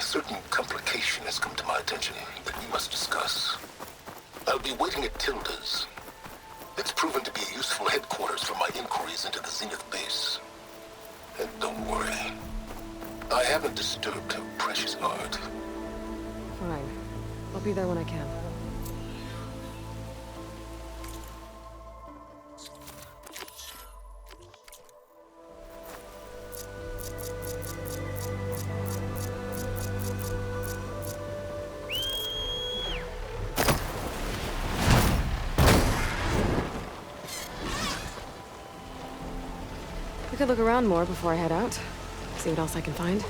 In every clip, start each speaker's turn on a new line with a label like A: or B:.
A: certain complication has come to my attention that we must discuss. I'll be waiting at Tilda's. It's proven to be a useful headquarters for my inquiries into the Zenith base. And don't worry, I haven't disturbed her precious art.
B: Fine. I'll be there when I can. I could look around more before I head out. See what else I can find.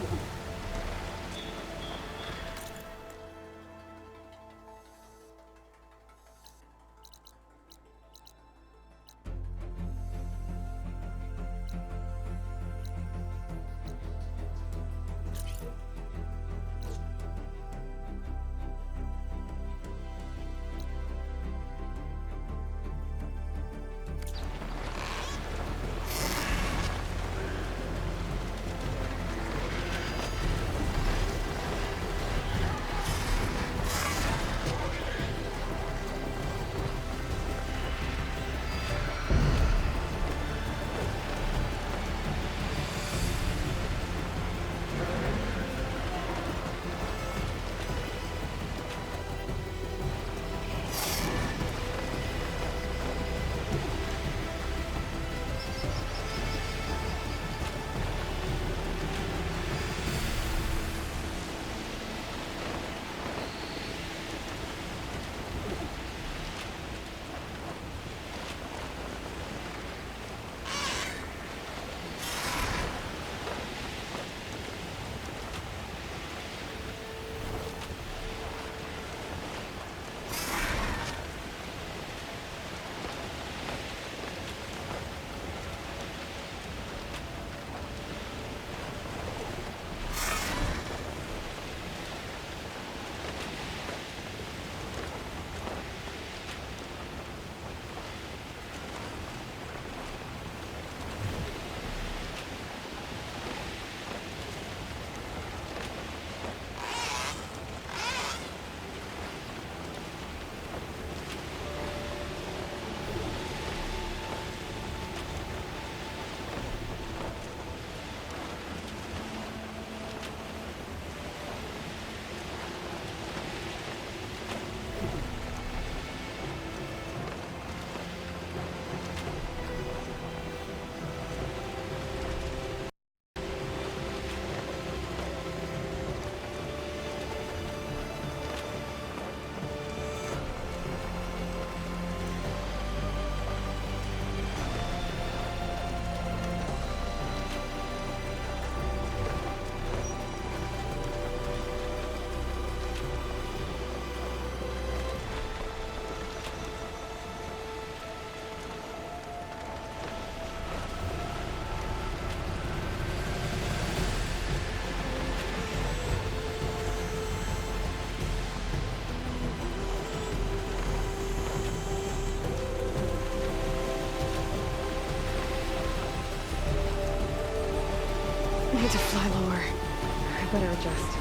B: I need to fly lower. I better adjust.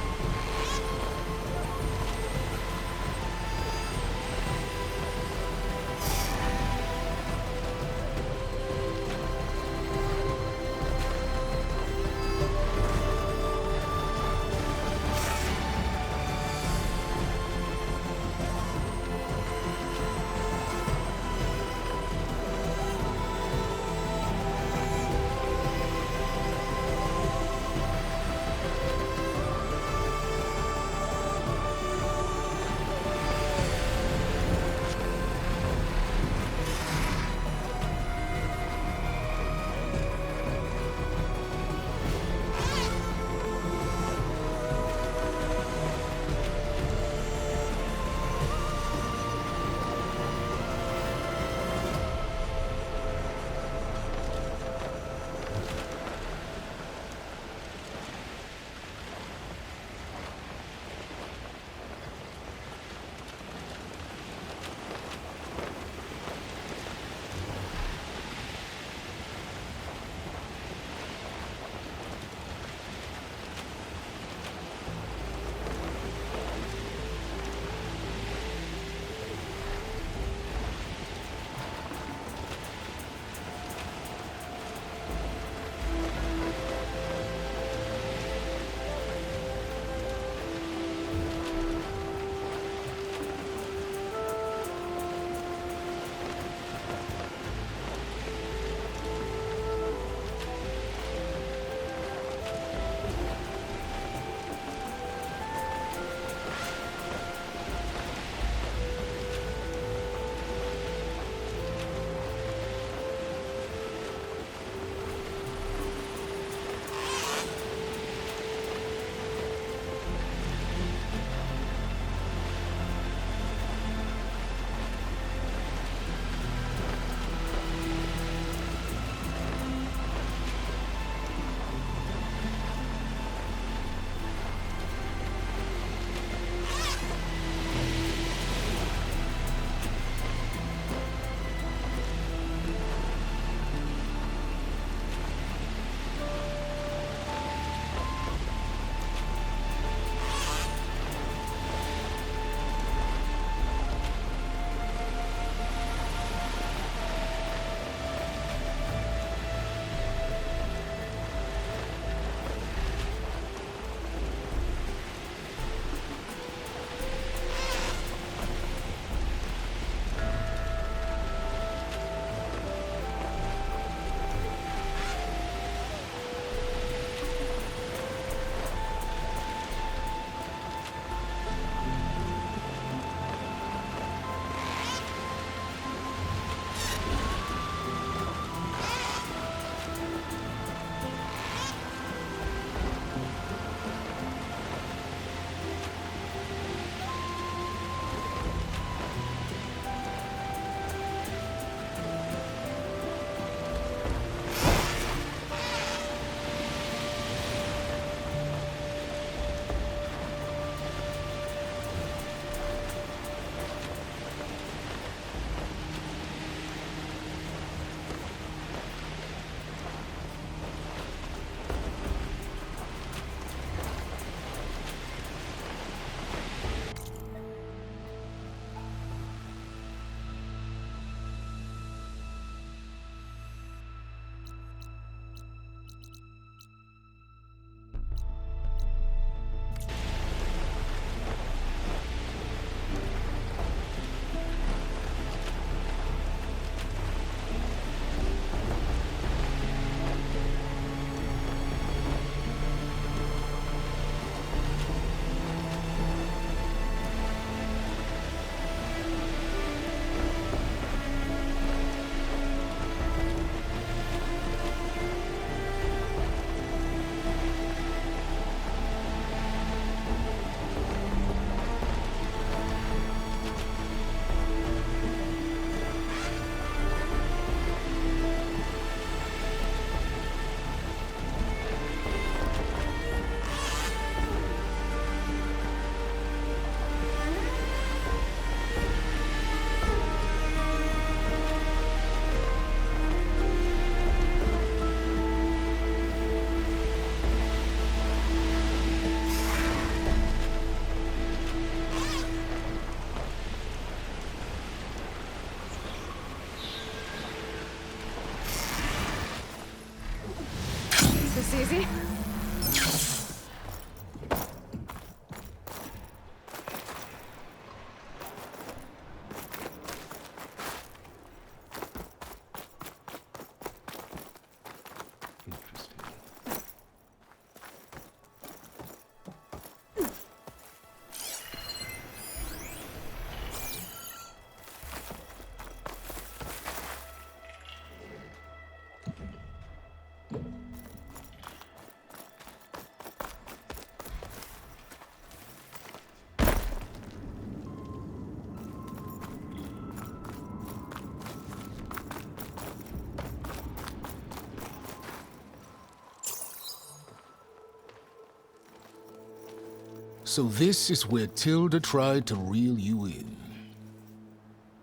A: So this is where Tilda tried to reel you in.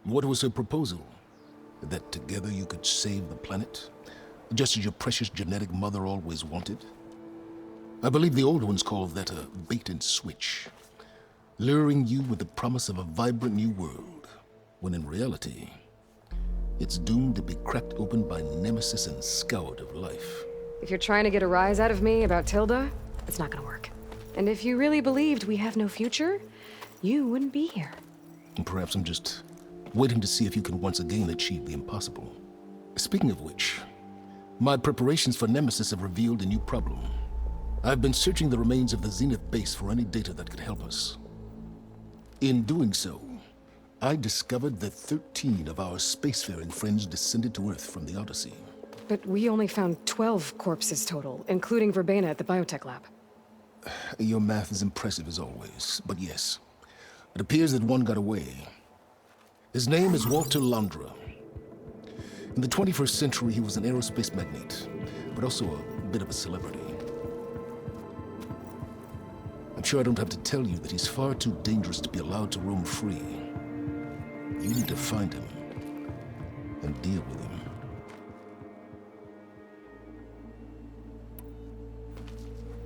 A: What was her proposal? That together you could save the planet? Just as your precious genetic mother always wanted? I believe the old ones called that a bait and switch. Luring you with the promise of a vibrant new world, when in reality, it's doomed to be cracked open by Nemesis and scoured of life.
B: If you're trying to get a rise out of me about Tilda, it's not gonna work. And if you really believed we have no future, you wouldn't be here.
A: And perhaps I'm just waiting to see if you can once again achieve the impossible. Speaking of which, my preparations for Nemesis have revealed a new problem. I've been searching the remains of the Zenith base for any data that could help us. In doing so, I discovered that 13 of our spacefaring friends descended to Earth from the Odyssey.
B: But we only found 12 corpses total, including Verbena at the biotech lab.
A: Your math is impressive as always, but yes, it appears that one got away. His name is Walter Londra. In the 21st century, he was an aerospace magnate, but also a bit of a celebrity. I'm sure I don't have to tell you that he's far too dangerous to be allowed to roam free. You need to find him and deal with him.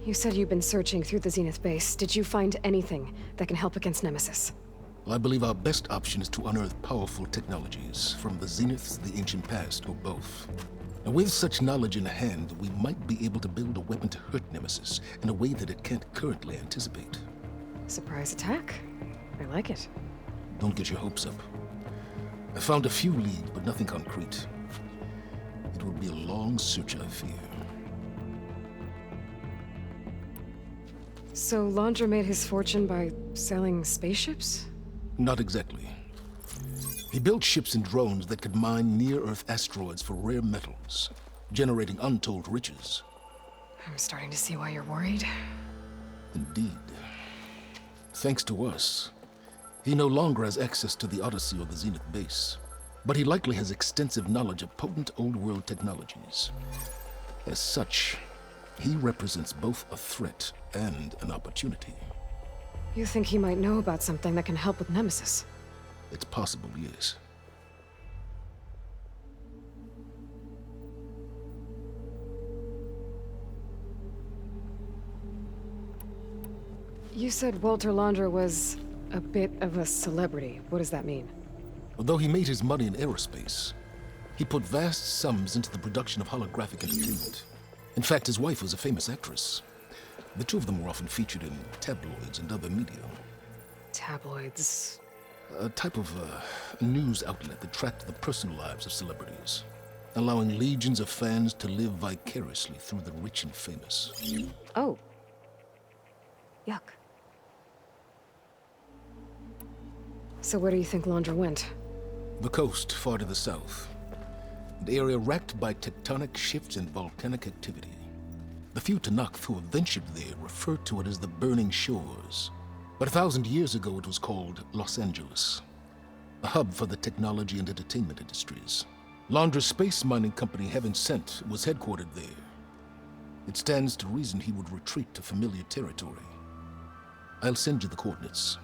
B: You said you've been searching through the Zenith base. Did you find anything that can help against Nemesis?
A: I believe our best option is to unearth powerful technologies from the Zeniths, the ancient past, or both. And with such knowledge in hand, we might be able to build a weapon to hurt Nemesis in a way that it can't currently anticipate.
B: Surprise attack? I like it.
A: Don't get your hopes up. I found a few leads, but nothing concrete. It will be a long search, I fear.
B: So Londra made his fortune by selling spaceships?
A: Not exactly. He built ships and drones that could mine near-Earth asteroids for rare metals, generating untold riches.
B: I'm starting to see why you're worried.
A: Indeed. Thanks to us, he no longer has access to the Odyssey or the Zenith base, but he likely has extensive knowledge of potent old-world technologies. As such, he represents both a threat and an opportunity.
B: You think he might know about something that can help with Nemesis?
A: It's possible, yes.
B: You said Walter Londra was a bit of a celebrity. What does that mean?
A: Although he made his money in aerospace, he put vast sums into the production of holographic entertainment. In fact, his wife was a famous actress. The two of them were often featured in tabloids and other media.
B: Tabloids?
A: A type of news outlet that tracked the personal lives of celebrities, allowing legions of fans to live vicariously through the rich and famous.
B: Oh. Yuck. So where do you think Londra went?
A: The coast, far to the south. An area racked by tectonic shifts and volcanic activity. The few Tenakth who have ventured there refer to it as the Burning Shores. But 1,000 years ago it was called Los Angeles, a hub for the technology and entertainment industries. Londra's space mining company, Heaven Sent, was headquartered there. It stands to reason he would retreat to familiar territory. I'll send you the coordinates.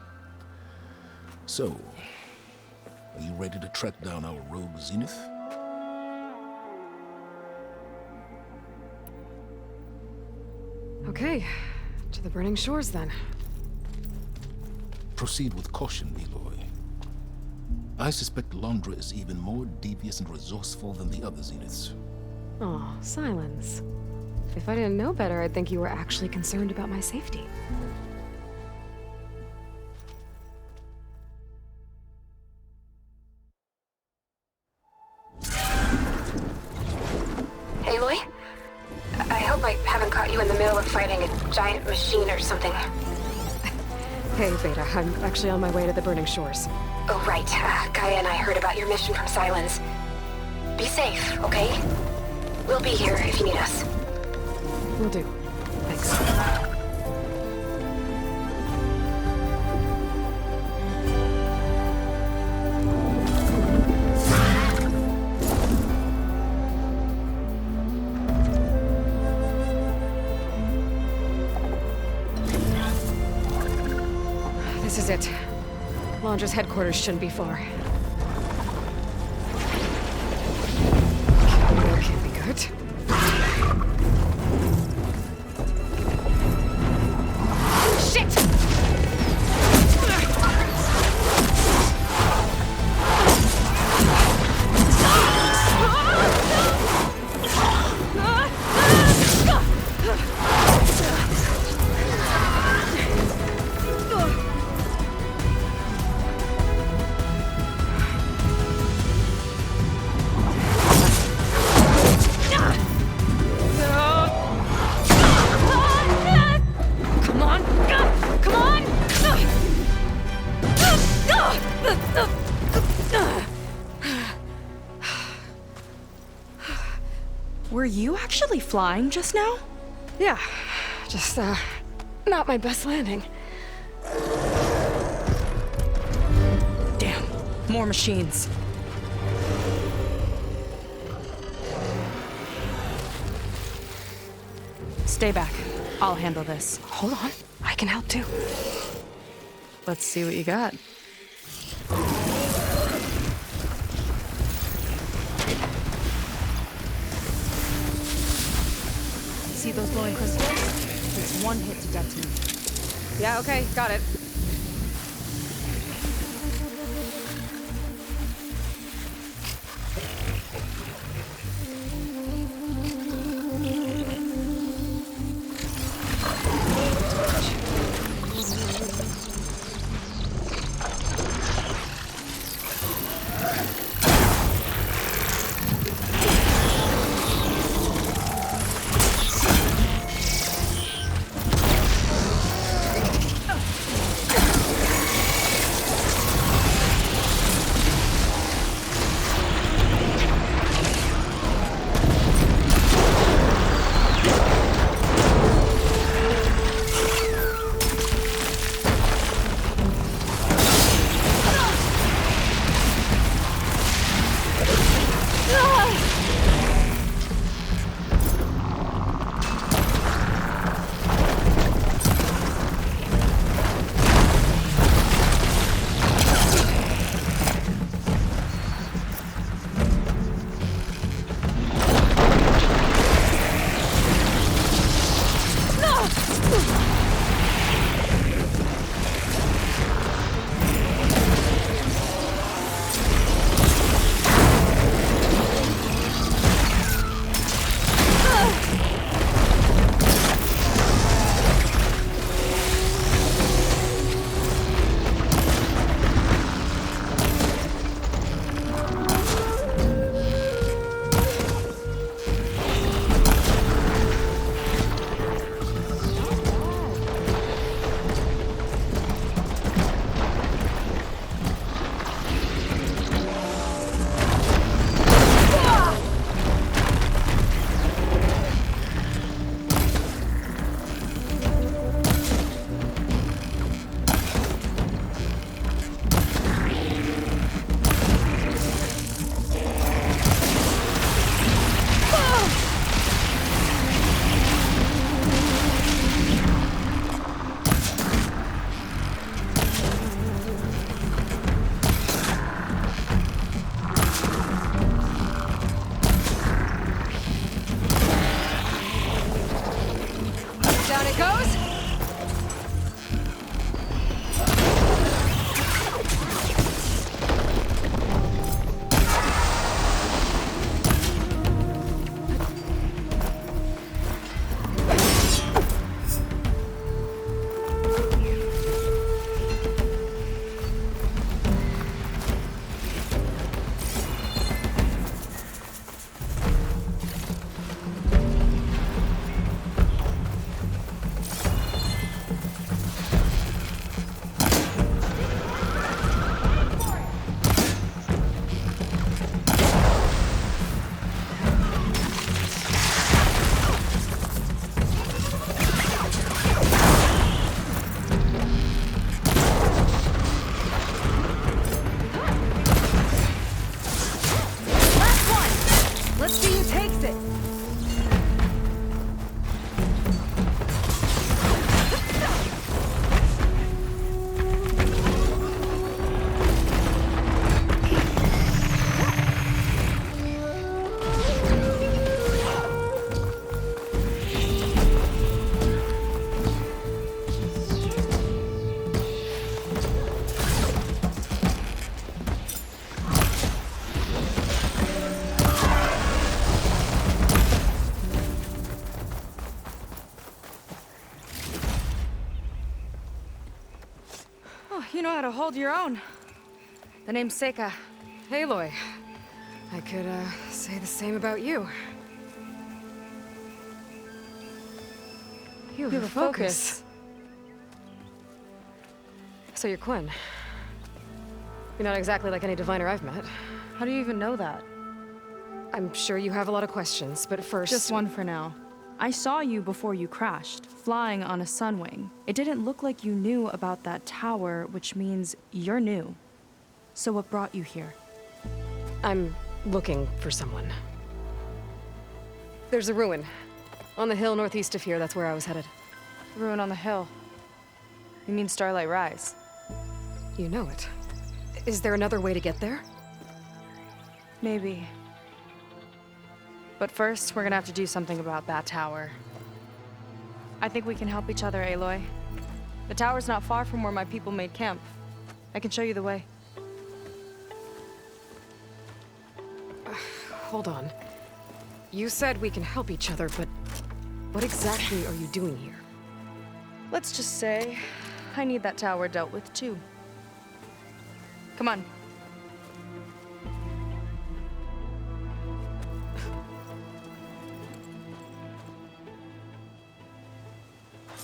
A: So, are you ready to track down our rogue Zenith?
B: Okay, to the Burning Shores then.
A: Proceed with caution, Aloy. I suspect Londra is even more devious and resourceful than the other Zeniths.
B: Oh, Silence. If I didn't know better, I'd think you were actually concerned about my safety.
C: Aloy? I hope I haven't caught you in the middle of fighting a giant machine or something.
B: Hey, Beta, I'm actually on my way to the Burning Shores.
C: Oh, right. Gaia and I heard about your mission from Silence. Be safe, okay? We'll be here if you need us.
B: Will do. Thanks. This is it. Launcher's headquarters shouldn't be far. That can't be good. Shit! Come on! Come on!
D: Were you actually flying just now?
B: Yeah, just, not my best landing.
D: Damn, more machines. Stay back. I'll handle this.
B: Hold on, I can help too.
D: Let's see what you got. See those glowing crystals? It's one hit to detonate.
B: Yeah, okay, got it.
D: You know how to hold your own. The name's Seika.
B: Aloy. I could, say the same about you. You have a focus. So you're Quinn. You're not exactly like any diviner I've met.
D: How do you even know that?
B: I'm sure you have a lot of questions, but first...
D: Just one for now. I saw you before you crashed, flying on a sunwing. It didn't look like you knew about that tower, which means you're new. So what brought you here?
B: I'm looking for someone. There's a ruin. On the hill northeast of here, that's where I was headed.
D: Ruin on the hill. You mean Starlight Rise?
B: You know it. Is there another way to get there?
D: Maybe. But first, we're gonna have to do something about that tower. I think we can help each other, Aloy. The tower's not far from where my people made camp. I can show you the way.
B: Hold on. You said we can help each other, but what exactly are you doing here?
D: Let's just say, I need that tower dealt with too. Come on.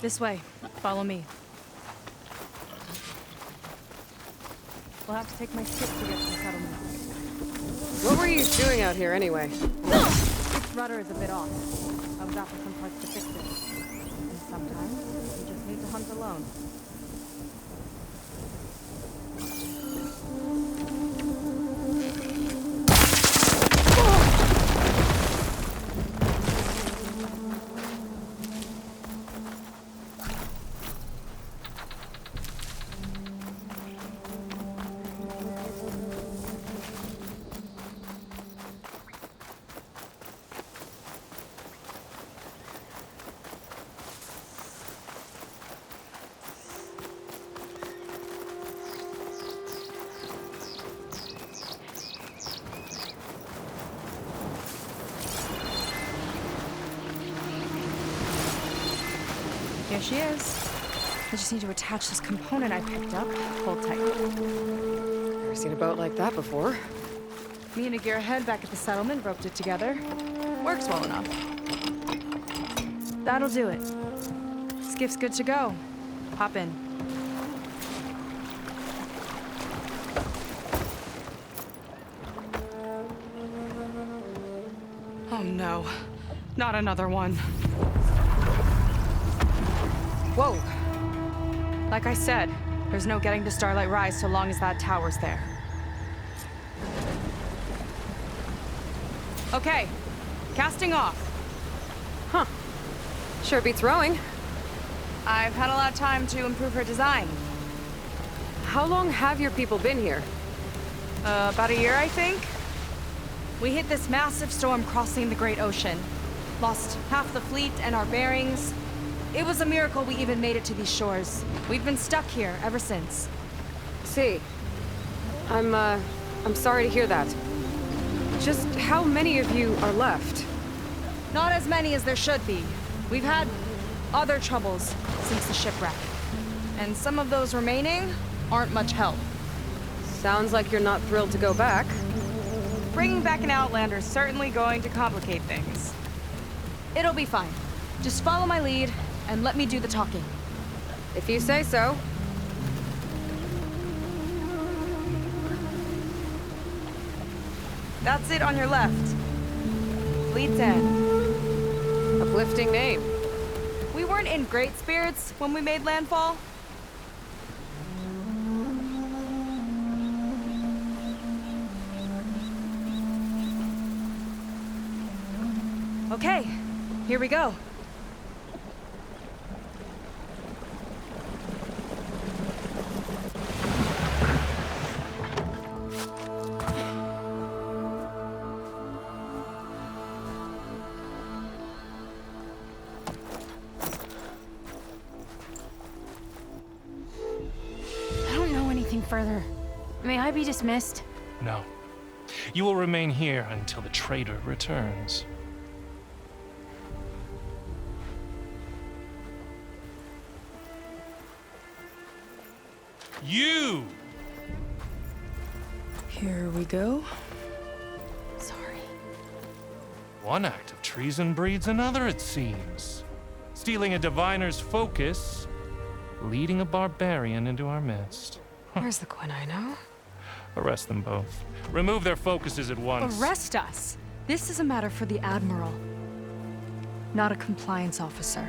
D: This way. Follow me. We'll have to take my ship to get to the settlement.
B: What were you doing out here anyway?
D: Its rudder is a bit off. I was after some parts to fix it. And sometimes, you just need to hunt alone. Here she is. I just need to attach this component I picked up. Hold tight.
B: Never seen a boat like that before.
D: Me and a gearhead back at the settlement roped it together. Works well enough. That'll do it. Skiff's good to go. Hop in. Oh no. Not another one. Whoa! Like I said, there's no getting to Starlight Rise so long as that tower's there. Okay, casting off.
B: Huh. Sure beats rowing.
D: I've had a lot of time to improve her design.
B: How long have your people been here?
D: About a year, I think. We hit this massive storm crossing the Great Ocean. Lost half the fleet and our bearings. It was a miracle we even made it to these shores. We've been stuck here ever since.
B: See, I'm sorry to hear that. Just how many of you are left?
D: Not as many as there should be. We've had other troubles since the shipwreck. And some of those remaining aren't much help.
B: Sounds like you're not thrilled to go back.
D: Bringing back an Outlander is certainly going to complicate things. It'll be fine. Just follow my lead and let me do the talking.
B: If you say so.
D: That's it on your left. Lead 10.
B: Uplifting name.
D: We weren't in great spirits when we made landfall. Okay, here we go.
E: I don't know anything further. May I be dismissed?
F: No. You will remain here until the traitor returns. You!
E: Here we go. Sorry.
F: One act of treason breeds another, it seems. Stealing a diviner's focus, leading a barbarian into our midst.
B: Where's the Quinino?
F: Arrest them both. Remove their focuses at once.
D: Arrest us! This is a matter for the Admiral, not a compliance officer.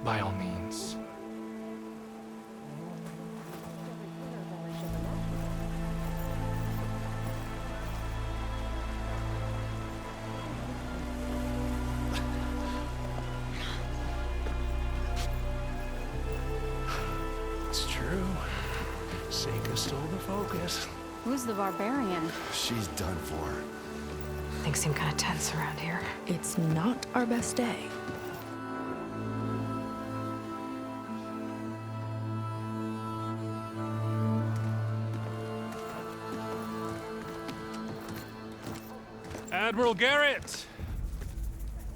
F: By all means. It's true. Seika stole the focus.
E: Who's the barbarian?
G: She's done for.
B: Things seem kind of tense around here.
E: It's not our best day.
F: Admiral Garrett!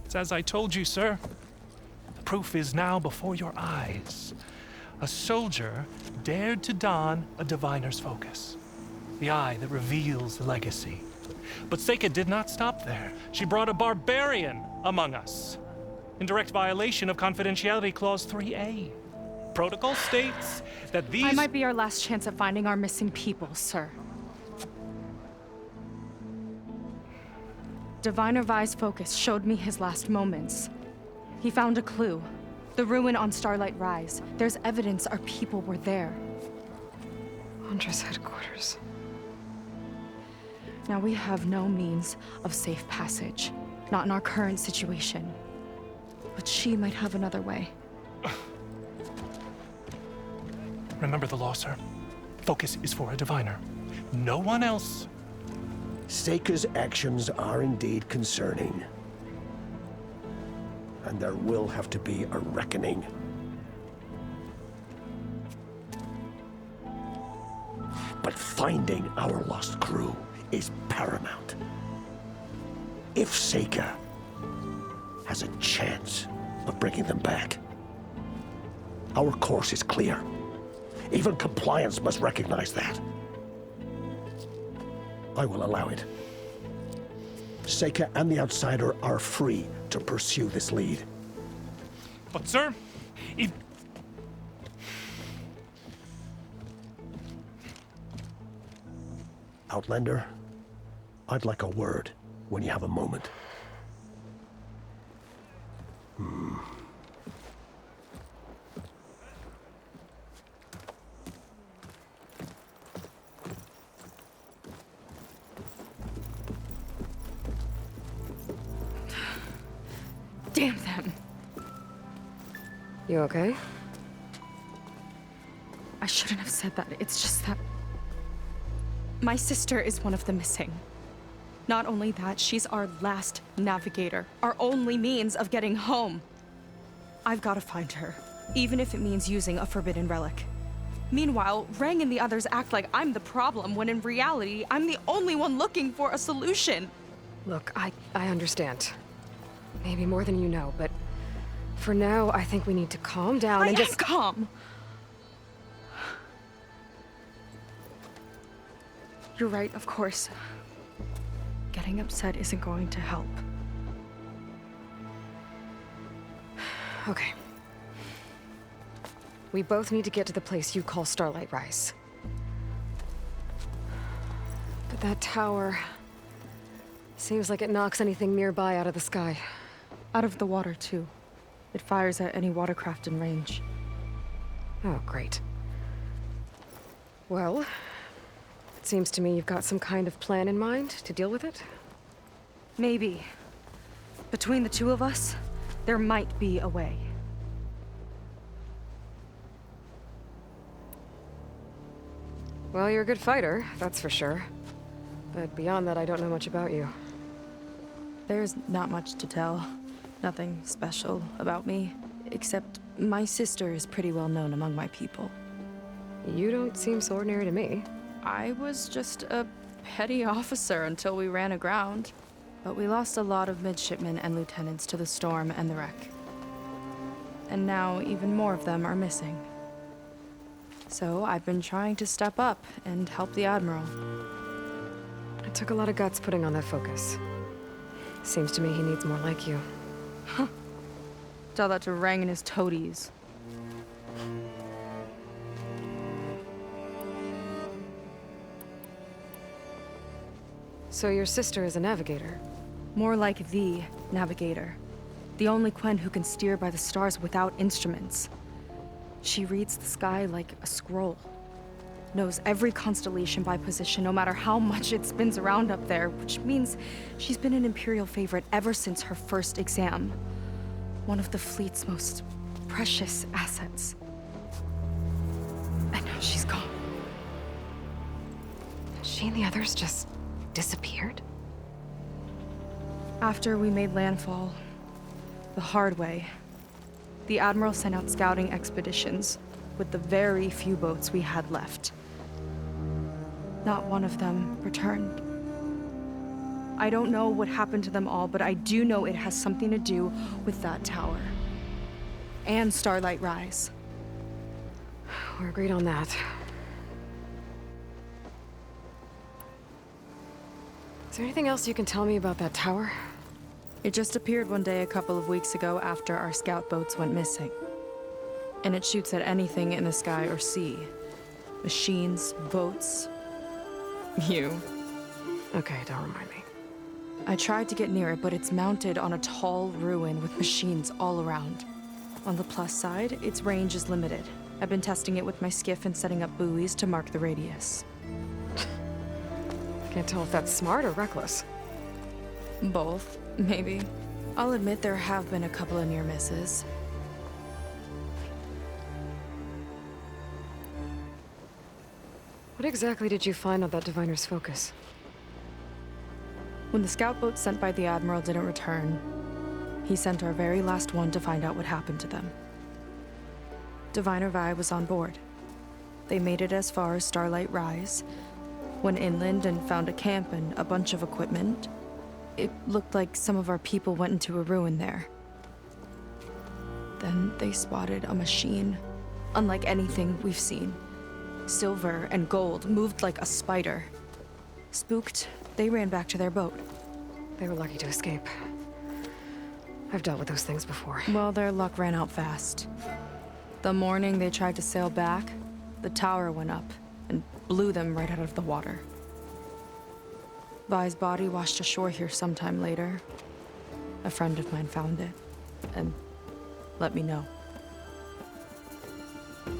F: It's as I told you, sir. The proof is now before your eyes. A soldier dared to don a diviner's focus, the eye that reveals the legacy. But Seika did not stop there. She brought a barbarian among us, in direct violation of Confidentiality Clause 3A. Protocol states that these...
D: I might be our last chance at finding our missing people, sir. Diviner Vi's focus showed me his last moments. He found a clue. The ruin on Starlight Rise. There's evidence our people were there.
B: Huntress headquarters.
D: Now we have no means of safe passage. Not in our current situation. But she might have another way.
F: Remember the law, sir. Focus is for a diviner. No one else.
H: Seika's actions are indeed concerning. And there will have to be a reckoning. But finding our lost crew is paramount. If Seika has a chance of bringing them back, our course is clear. Even compliance must recognize that. I will allow it. Seika and the Outsider are free to pursue this lead.
F: But, sir, if...
H: Outlander, I'd like a word when you have a moment.
D: Damn them.
B: You okay?
D: I shouldn't have said that. It's just that... my sister is one of the missing. Not only that, she's our last navigator. Our only means of getting home. I've got to find her, even if it means using a forbidden relic. Meanwhile, Rang and the others act like I'm the problem, when in reality, I'm the only one looking for a solution.
B: Look, I understand. Maybe more than you know, but for now, I think we need to calm down
D: I
B: and
D: am
B: just...
D: calm. You're right, of course. Getting upset isn't going to help.
B: Okay. We both need to get to the place you call Starlight Rise. But that tower... seems like it knocks anything nearby out of the sky.
D: Out of the water, too. It fires at any watercraft in range.
B: Oh, great. Well, it seems to me you've got some kind of plan in mind to deal with it.
D: Maybe. Between the two of us, there might be a way.
B: Well, you're a good fighter, that's for sure. But beyond that, I don't know much about you.
E: There's not much to tell. Nothing special about me, except my sister is pretty well known among my people.
B: You don't seem so ordinary to me.
E: I was just a petty officer until we ran aground. But we lost a lot of midshipmen and lieutenants to the storm and the wreck. and now even more of them are missing. So I've been trying to step up and help the Admiral.
B: It took a lot of guts putting on that focus. Seems to me he needs more like you.
E: Tell that to Rang and his toadies.
B: So your sister is a navigator?
E: More like the navigator. The only Quen who can steer by the stars without instruments. She reads the sky like a scroll. Knows every constellation by position, no matter how much it spins around up there, which means she's been an Imperial favorite ever since her first exam. One of the fleet's most precious assets. And now she's gone.
B: She and the others just disappeared?
E: After we made landfall, the hard way, the Admiral sent out scouting expeditions with the very few boats we had left. Not one of them returned. I don't know what happened to them all, but I do know it has something to do with that tower. And Starlight Rise.
B: We're agreed on that. Is there anything else you can tell me about that tower?
E: It just appeared one day a couple of weeks ago after our scout boats went missing. And it shoots at anything in the sky or sea. Machines, boats. You.
B: Okay, don't remind me.
E: I tried to get near it, but it's mounted on a tall ruin with machines all around. On the plus side, its range is limited. I've been testing it with my skiff and setting up buoys to mark the radius.
B: Can't tell if that's smart or reckless.
E: Both, maybe. I'll admit there have been a couple of near misses.
B: What exactly did you find on that Diviner's focus?
E: When the scout boat sent by the Admiral didn't return, he sent our very last one to find out what happened to them. Diviner Vi was on board. They made it as far as Starlight Rise, went inland and found a camp and a bunch of equipment. It looked like some of our people went into a ruin there. Then they spotted a machine, unlike anything we've seen. Silver and gold, moved like a spider. Spooked, they ran back to their boat.
B: They were lucky to escape. I've dealt with those things before.
E: Well, their luck ran out fast. The morning they tried to sail back, the tower went up and blew them right out of the water. Vi's body washed ashore here sometime later. A friend of mine found it and let me know.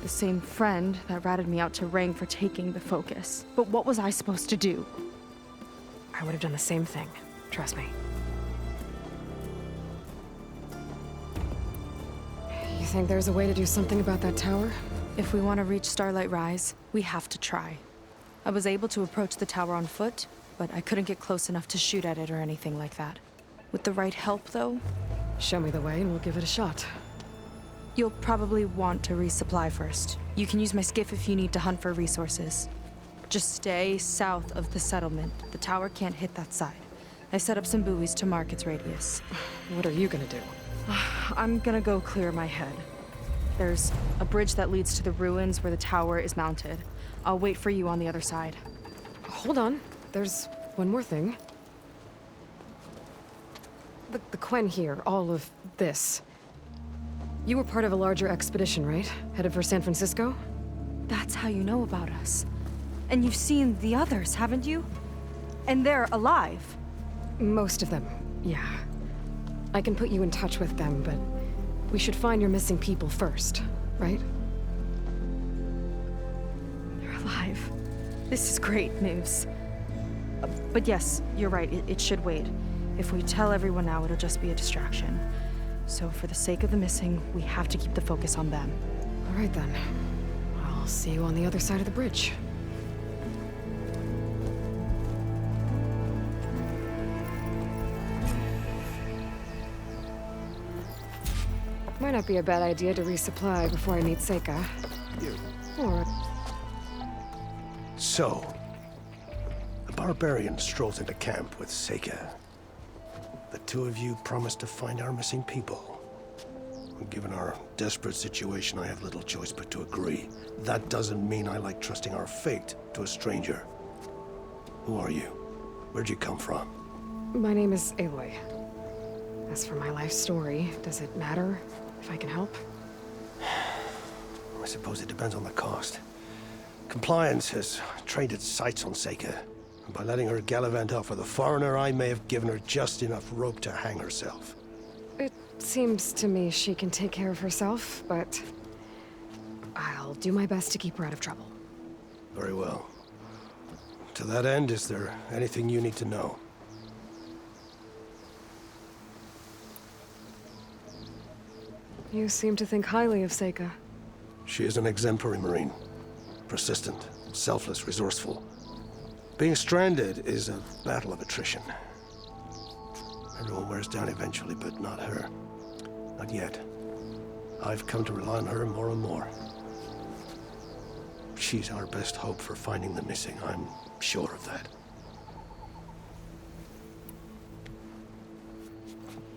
E: The same friend that ratted me out to Rang for taking the focus. But what was I supposed to do?
B: I would have done the same thing. Trust me. You think there's a way to do something about that tower?
E: If we want to reach Starlight Rise, we have to try. I was able to approach the tower on foot, but I couldn't get close enough to shoot at it or anything like that. With the right help, though,
B: Show me the way and we'll give it a shot.
E: you'll probably want to resupply first. You can use my skiff if you need to hunt for resources. Just stay south of the settlement. The tower can't hit that side. I set up some buoys to mark its radius.
B: What are you gonna do?
E: I'm gonna go clear my head. There's a bridge that leads to the ruins where the tower is mounted. I'll wait for you on the other side.
B: Hold on. There's one more thing. The Quen here, all of this. You were part of a larger expedition, right? Headed for San Francisco?
E: That's how you know about us. And you've seen the others, haven't you? And they're alive.
B: Most of them, yeah. I can put you in touch with them, but we should find your missing people first, right?
E: They're alive. This is great news. But yes, you're right, it should wait. If we tell everyone now, it'll just be a distraction. So for the sake of the missing, we have to keep the focus on them.
B: All right then. I'll see you on the other side of the bridge. Might not be a bad idea to resupply before I meet Seika. Or...
H: So, the barbarian strolls into camp with Seika. The two of you promised to find our missing people. Given our desperate situation, I have little choice but to agree. That doesn't mean I like trusting our fate to a stranger. Who are you? Where'd you come from?
B: My name is Aloy. As for my life story, does it matter if I can help?
H: I suppose it depends on the cost. Compliance has trained its sights on Seika. And by letting her gallivant off with a foreigner, I may have given her just enough rope to hang herself.
B: It seems to me she can take care of herself, but I'll do my best to keep her out of trouble.
H: Very well. To that end, is there anything you need to know?
B: You seem to think highly of Seika.
H: She is an exemplary Marine. Persistent, selfless, resourceful. Being stranded is a battle of attrition. Everyone wears down eventually, but not her. Not yet. I've come to rely on her more and more. She's our best hope for finding the missing, I'm sure of that.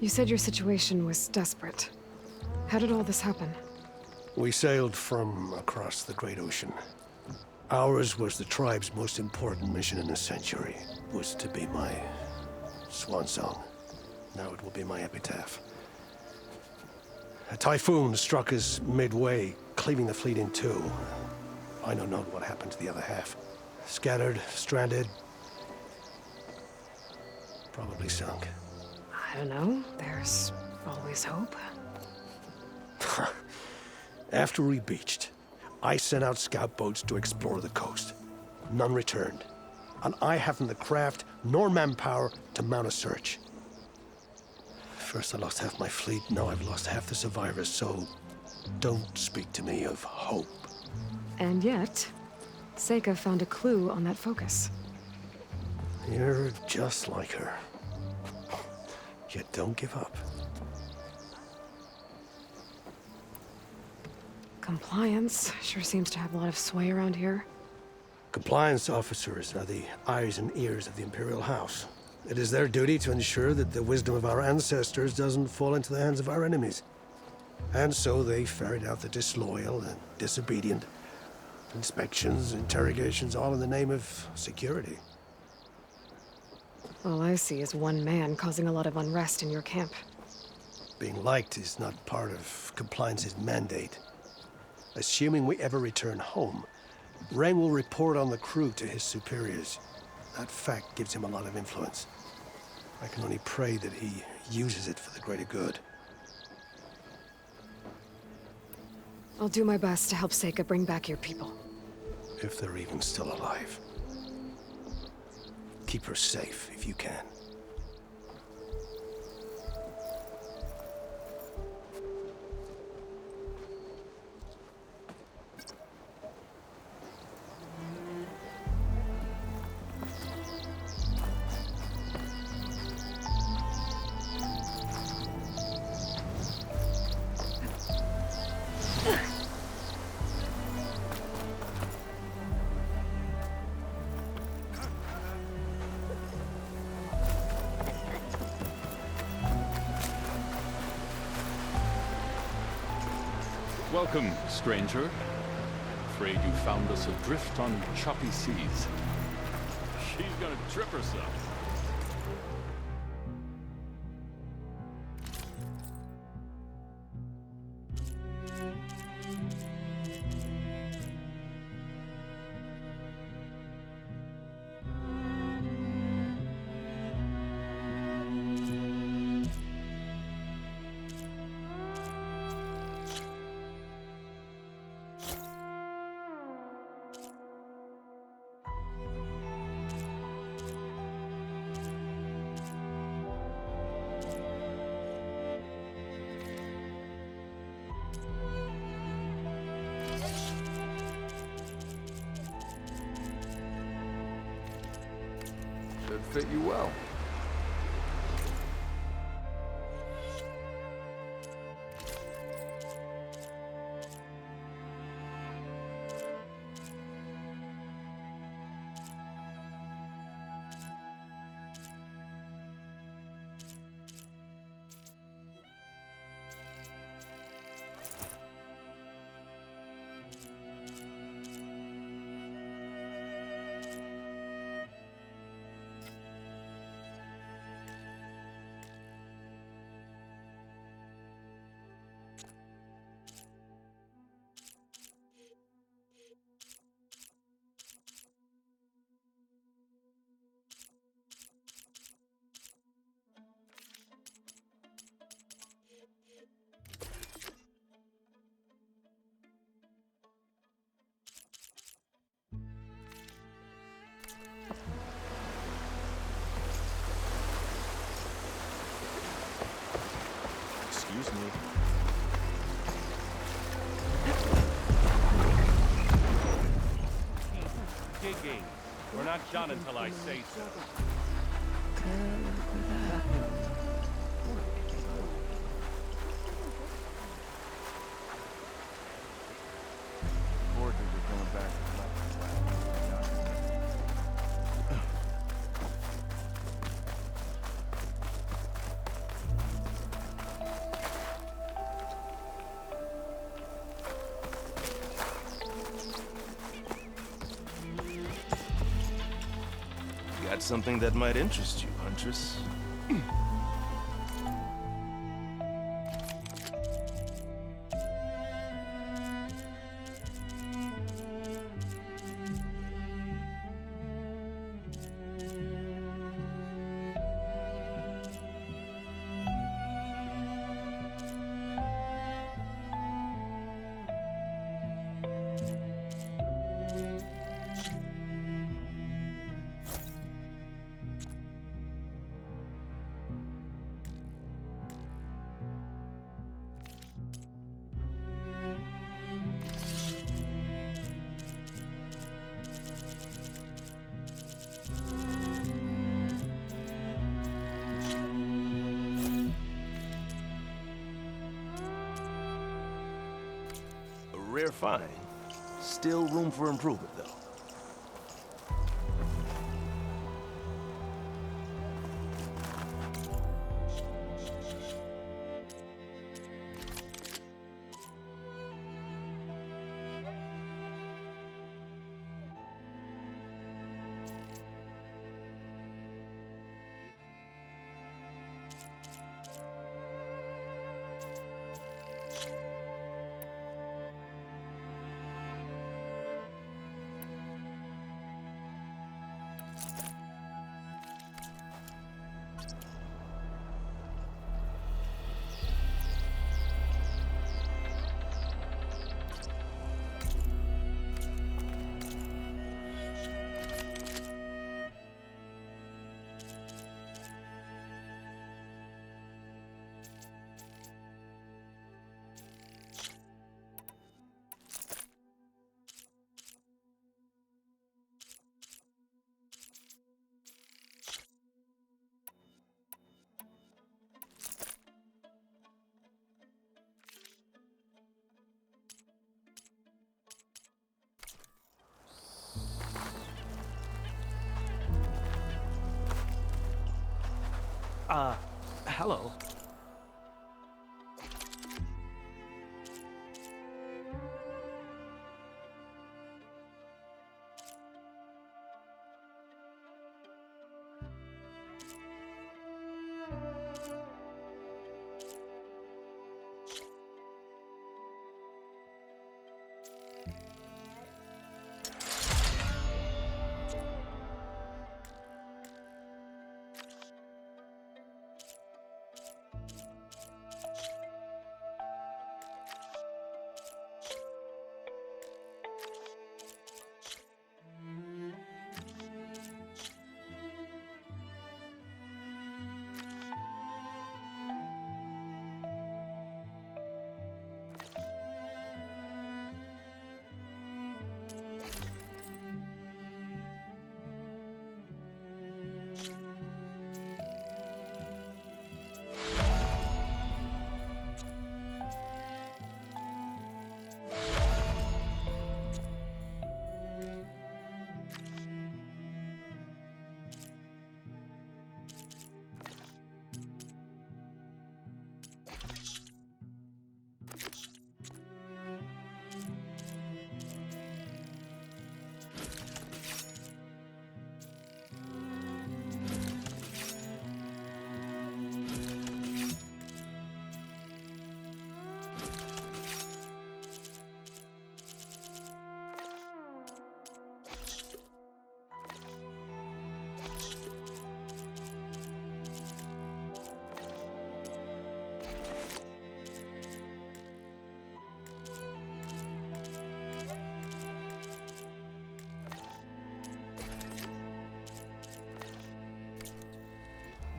B: You said your situation was desperate. How did all this happen?
H: We sailed from across the Great Ocean. Ours was the tribe's most important mission in a century. It was to be my swan song. Now it will be my epitaph. A typhoon struck us midway, cleaving the fleet in two. I know not what happened to the other half. Scattered, stranded, probably sunk.
B: I don't know. There's always hope.
H: After we beached, I sent out scout boats to explore the coast. None returned. And I haven't the craft nor manpower to mount a search. First I lost half my fleet, now I've lost half the survivors, so don't speak to me of hope.
B: And yet, Seika found a clue on that focus.
H: You're just like her. Yet don't give up.
B: Compliance sure seems to have a lot of sway around here.
H: Compliance officers are the eyes and ears of the Imperial House. It is their duty to ensure that the wisdom of our ancestors doesn't fall into the hands of our enemies. And so they ferret out the disloyal and disobedient. Inspections, interrogations, all in the name of security.
B: All I see is one man causing a lot of unrest in your camp.
H: Being liked is not part of Compliance's mandate. Assuming we ever return home, Rain will report on the crew to his superiors. That fact gives him a lot of influence. I can only pray that he uses it for the greater good.
B: I'll do my best to help Seika bring back your people.
H: If they're even still alive. Keep her safe if you can.
G: Welcome, stranger. Afraid you found us adrift on choppy seas. She's gonna trip herself. Should fit you well. We're not done until I say so.
I: Forgers are coming back to
J: Got something that might interest you, Huntress. Rare find. Still room for improvement, though. Hello.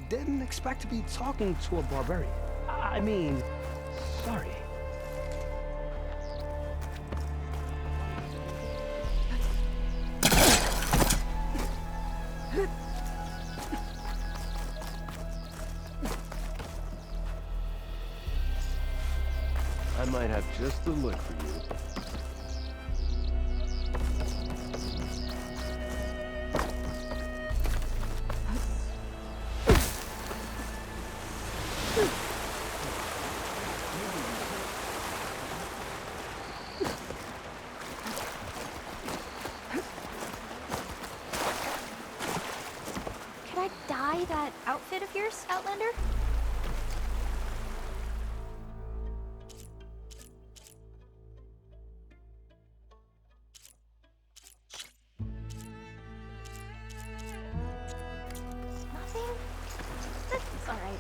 K: Didn't expect to be talking to a barbarian. I mean, sorry.
J: I might have just the look for you.
I: Could I dye that outfit of yours, Outlander? Nothing? That's alright.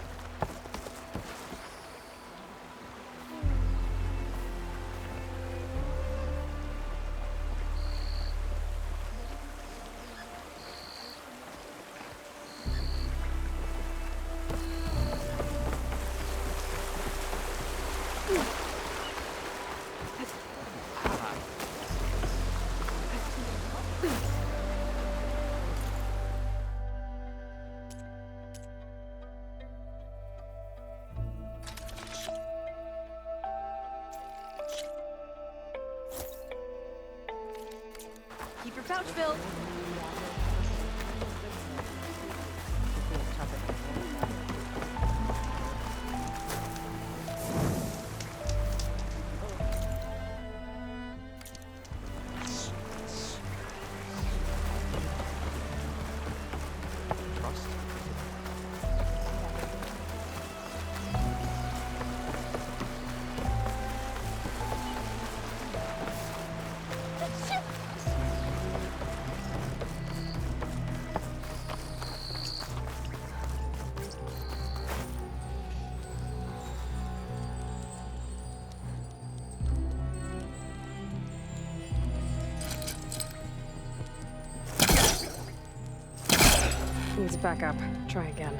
D: Keep your pouch filled.
B: Needs backup. Try again.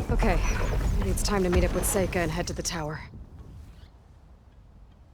B: Okay, maybe it's time to meet up with Seika and head to the tower.